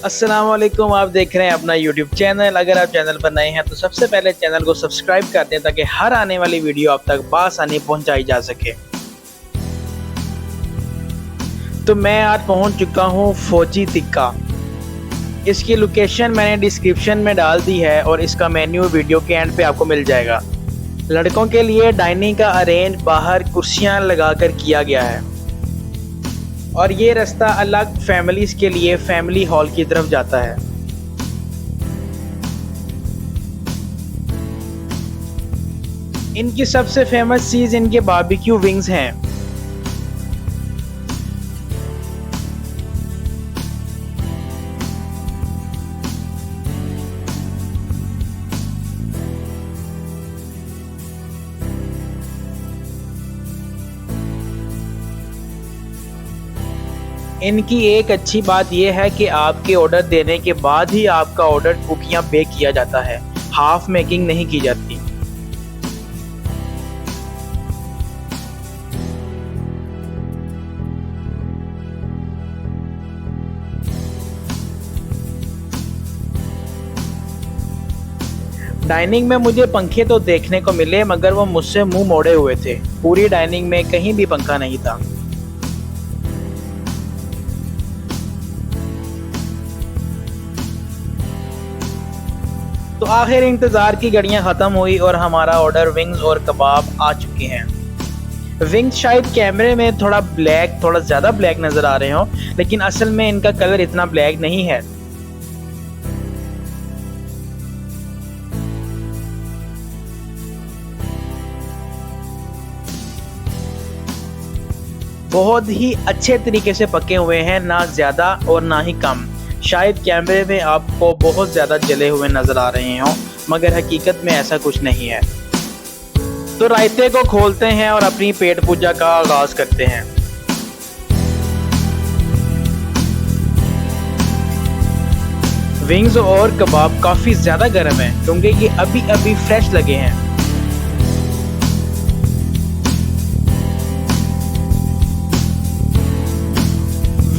अस्सलाम वालेकुम। आप देख रहे हैं अपना यूट्यूब चैनल। अगर आप चैनल पर नए हैं तो सबसे पहले चैनल को सब्सक्राइब कर दें ताकि हर आने वाली वीडियो आप तक बआसानी पहुंचाई जा सके। तो मैं आज पहुंच चुका हूं फौजी तिक्का। इसकी लोकेशन मैंने डिस्क्रिप्शन में डाल दी है और इसका मेन्यू वीडियो के एंड पे आपको मिल जाएगा। लड़कों के लिए डाइनिंग का अरेंज बाहर कुर्सियां लगाकर किया गया है और ये रास्ता अलग फैमिलीज के लिए फैमिली हॉल की तरफ जाता है। इनकी सबसे फेमस चीज इनके बारबेक्यू विंग्स हैं। इनकी एक अच्छी बात यह है कि आपके ऑर्डर देने के बाद ही आपका ऑर्डर कुकियां बेक किया जाता है, हाफ मेकिंग नहीं की जाती। डाइनिंग में मुझे पंखे तो देखने को मिले मगर वो मुझसे मुंह मोड़े हुए थे। पूरी डाइनिंग में कहीं भी पंखा नहीं था। तो आखिर इंतज़ार की घड़ियां ख़त्म हुई और हमारा ऑर्डर विंग्स और कबाब आ चुके हैं। विंग्स शायद कैमरे में थोड़ा ज़्यादा ब्लैक नज़र आ रहे हो, लेकिन असल में इनका कलर इतना ब्लैक नहीं है। बहुत ही अच्छे तरीके से पके हुए हैं, ना ज़्यादा और ना ही कम। शायद कैमरे में आपको बहुत ज़्यादा जले हुए नज़र आ रहे हों मगर हकीकत में ऐसा कुछ नहीं है। तो रायते को खोलते हैं और अपनी पेट पूजा का आगाज़ करते हैं। विंग्स और कबाब काफ़ी ज़्यादा गर्म है क्योंकि ये अभी अभी फ्रेश लगे हैं।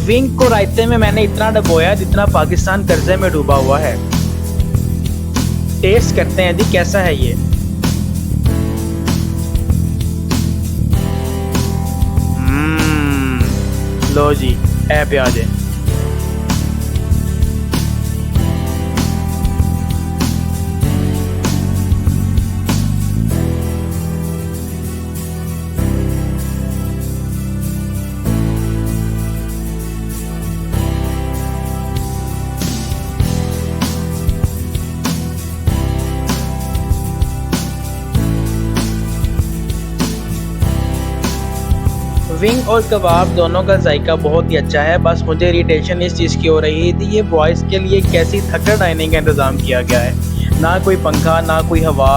विंग को रायते में मैंने इतना डुबोया जितना पाकिस्तान कर्जे में डूबा हुआ है। टेस्ट करते हैं जी कैसा है ये। लो जी, है प्याज है। विंग और कबाब दोनों का जायका बहुत ही अच्छा है। बस मुझे इरिटेशन इस चीज़ की हो रही थी, ये बॉयज़ के लिए कैसी थकर डाइनिंग का इंतज़ाम किया गया है। ना कोई पंखा ना कोई हवा।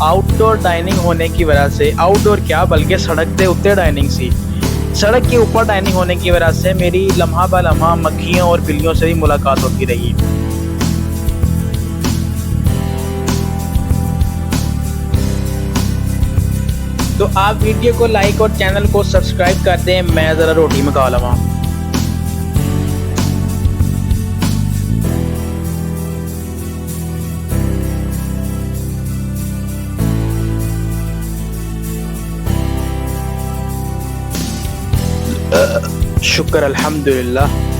आउटडोर डाइनिंग होने की वजह से, आउटडोर क्या बल्कि सड़क के ऊपर डाइनिंग सी, सड़क के ऊपर डाइनिंग होने की वजह से मेरी लम्हा ब लम्हा मक्खियों और बिल्लियों से भी मुलाकात होती रही। तो आप वीडियो को लाइक और चैनल को सब्सक्राइब कर दें। मैं ज़रा रोटी में खा लूँ। शुक्र अल्हम्दुलिल्लाह।